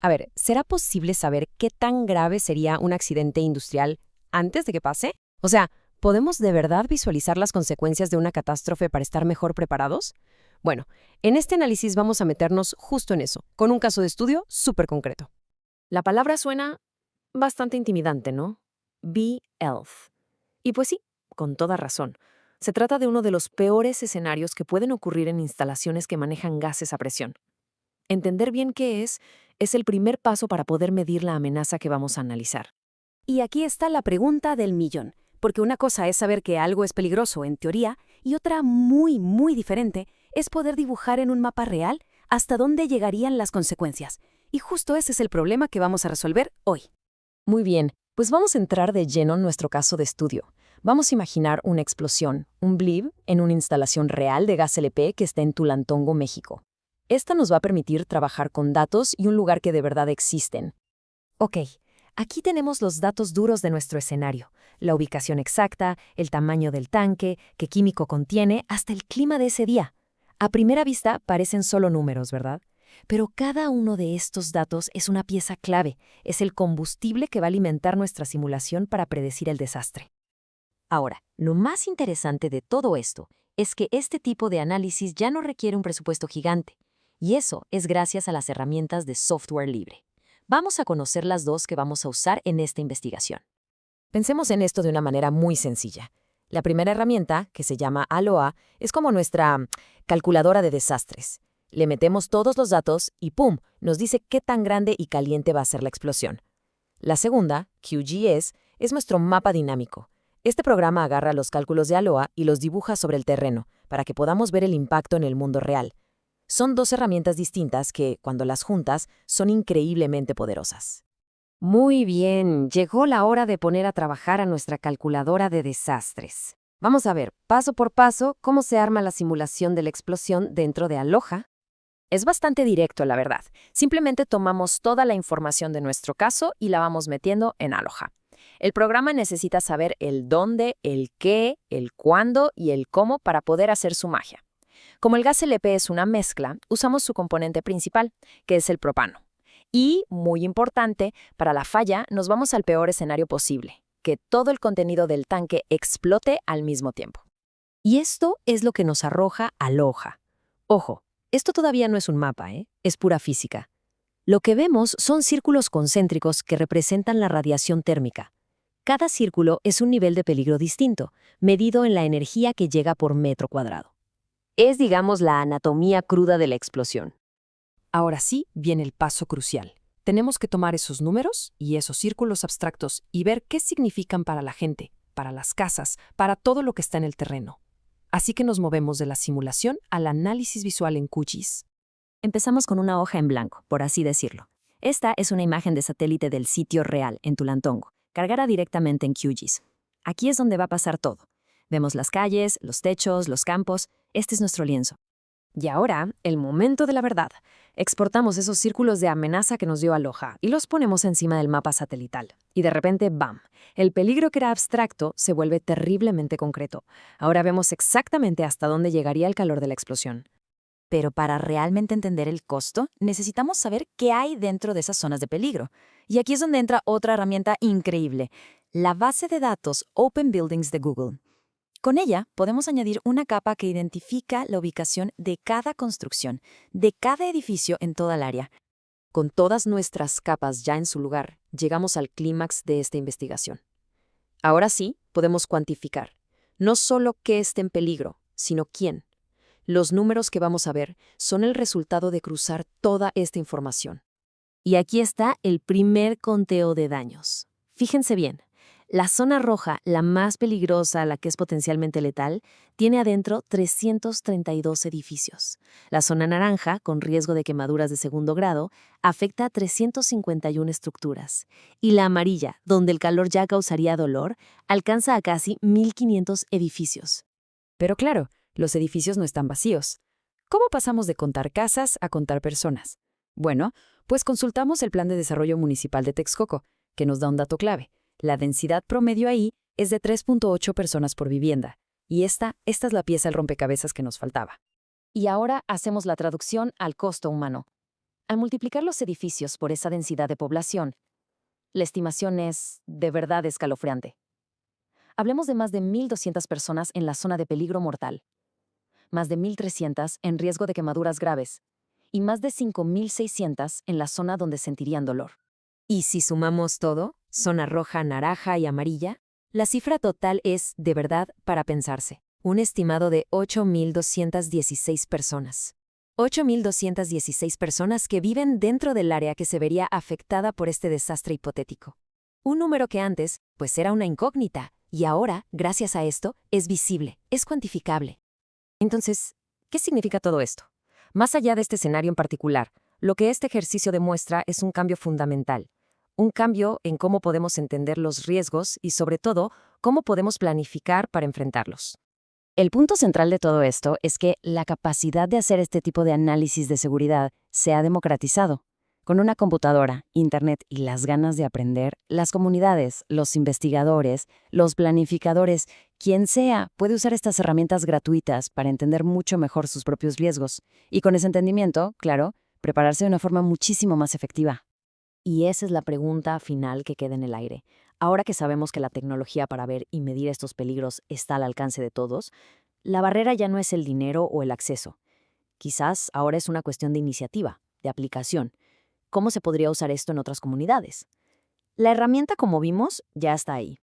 A ver, ¿será posible saber qué tan grave sería un accidente industrial antes de que pase? O sea, ¿podemos de verdad visualizar las consecuencias de una catástrofe para estar mejor preparados? Bueno, en este análisis vamos a meternos justo en eso, con un caso de estudio súper concreto. La palabra suena bastante intimidante, ¿no? Be-Elf. Y pues sí, con toda razón. Se trata de uno de los peores escenarios que pueden ocurrir en instalaciones que manejan gases a presión. Entender bien qué es el primer paso para poder medir la amenaza que vamos a analizar. Y aquí está la pregunta del millón, porque una cosa es saber que algo es peligroso en teoría y otra muy, muy diferente es poder dibujar en un mapa real hasta dónde llegarían las consecuencias. Y justo ese es el problema que vamos a resolver hoy. Muy bien, pues vamos a entrar de lleno en nuestro caso de estudio. Vamos a imaginar una explosión, un blip, en una instalación real de gas LP que está en Tulantongo, México. Esta nos va a permitir trabajar con datos y un lugar que de verdad existen. Ok, aquí tenemos los datos duros de nuestro escenario, la ubicación exacta, el tamaño del tanque, qué químico contiene, hasta el clima de ese día. A primera vista parecen solo números, ¿verdad? Pero cada uno de estos datos es una pieza clave, es el combustible que va a alimentar nuestra simulación para predecir el desastre. Ahora, lo más interesante de todo esto es que este tipo de análisis ya no requiere un presupuesto gigante, y eso es gracias a las herramientas de software libre. Vamos a conocer las dos que vamos a usar en esta investigación. Pensemos en esto de una manera muy sencilla. La primera herramienta, que se llama Aloha, es como nuestra calculadora de desastres. Le metemos todos los datos y ¡pum!, nos dice qué tan grande y caliente va a ser la explosión. La segunda, QGIS, es nuestro mapa dinámico. Este programa agarra los cálculos de Aloha y los dibuja sobre el terreno, para que podamos ver el impacto en el mundo real. Son dos herramientas distintas que, cuando las juntas, son increíblemente poderosas. Muy bien, llegó la hora de poner a trabajar a nuestra calculadora de desastres. Vamos a ver, paso por paso, cómo se arma la simulación de la explosión dentro de Aloha. Es bastante directo, la verdad. Simplemente tomamos toda la información de nuestro caso y la vamos metiendo en Aloha. El programa necesita saber el dónde, el qué, el cuándo y el cómo para poder hacer su magia. Como el gas LP es una mezcla, usamos su componente principal, que es el propano. Y, muy importante, para la falla nos vamos al peor escenario posible, que todo el contenido del tanque explote al mismo tiempo. Y esto es lo que nos arroja Aloha. Ojo, esto todavía no es un mapa, es pura física. Lo que vemos son círculos concéntricos que representan la radiación térmica. Cada círculo es un nivel de peligro distinto, medido en la energía que llega por metro cuadrado. Es, digamos, la anatomía cruda de la explosión. Ahora sí viene el paso crucial. Tenemos que tomar esos números y esos círculos abstractos y ver qué significan para la gente, para las casas, para todo lo que está en el terreno. Así que nos movemos de la simulación al análisis visual en QGIS. Empezamos con una hoja en blanco, por así decirlo. Esta es una imagen de satélite del sitio real en Tulantongo, cargada directamente en QGIS. Aquí es donde va a pasar todo. Vemos las calles, los techos, los campos. Este es nuestro lienzo. Y ahora, el momento de la verdad. Exportamos esos círculos de amenaza que nos dio Aloha y los ponemos encima del mapa satelital. Y de repente, ¡bam! El peligro que era abstracto se vuelve terriblemente concreto. Ahora vemos exactamente hasta dónde llegaría el calor de la explosión. Pero para realmente entender el costo, necesitamos saber qué hay dentro de esas zonas de peligro. Y aquí es donde entra otra herramienta increíble, la base de datos Open Buildings de Google. Con ella podemos añadir una capa que identifica la ubicación de cada construcción, de cada edificio en toda el área. Con todas nuestras capas ya en su lugar, llegamos al clímax de esta investigación. Ahora sí, podemos cuantificar, no solo qué está en peligro, sino quién. Los números que vamos a ver son el resultado de cruzar toda esta información. Y aquí está el primer conteo de daños. Fíjense bien. La zona roja, la más peligrosa, la que es potencialmente letal, tiene adentro 332 edificios. La zona naranja, con riesgo de quemaduras de segundo grado, afecta a 351 estructuras. Y la amarilla, donde el calor ya causaría dolor, alcanza a casi 1.500 edificios. Pero claro, los edificios no están vacíos. ¿Cómo pasamos de contar casas a contar personas? Bueno, pues consultamos el Plan de Desarrollo Municipal de Texcoco, que nos da un dato clave. La densidad promedio ahí es de 3.8 personas por vivienda, y esta es la pieza del rompecabezas que nos faltaba. Y ahora hacemos la traducción al costo humano. Al multiplicar los edificios por esa densidad de población, la estimación es de verdad escalofriante. Hablemos de más de 1.200 personas en la zona de peligro mortal, más de 1.300 en riesgo de quemaduras graves y más de 5.600 en la zona donde sentirían dolor. Y si sumamos todo, zona roja, naranja y amarilla, la cifra total es, de verdad, para pensarse, un estimado de 8.216 personas. 8.216 personas que viven dentro del área que se vería afectada por este desastre hipotético. Un número que antes, pues era una incógnita, y ahora, gracias a esto, es visible, es cuantificable. Entonces, ¿qué significa todo esto? Más allá de este escenario en particular, lo que este ejercicio demuestra es un cambio fundamental. Un cambio en cómo podemos entender los riesgos y, sobre todo, cómo podemos planificar para enfrentarlos. El punto central de todo esto es que la capacidad de hacer este tipo de análisis de seguridad se ha democratizado. Con una computadora, Internet y las ganas de aprender, las comunidades, los investigadores, los planificadores, quien sea, puede usar estas herramientas gratuitas para entender mucho mejor sus propios riesgos y con ese entendimiento, claro, prepararse de una forma muchísimo más efectiva. Y esa es la pregunta final que queda en el aire. Ahora que sabemos que la tecnología para ver y medir estos peligros está al alcance de todos, la barrera ya no es el dinero o el acceso. Quizás ahora es una cuestión de iniciativa, de aplicación. ¿Cómo se podría usar esto en otras comunidades? La herramienta, como vimos, ya está ahí.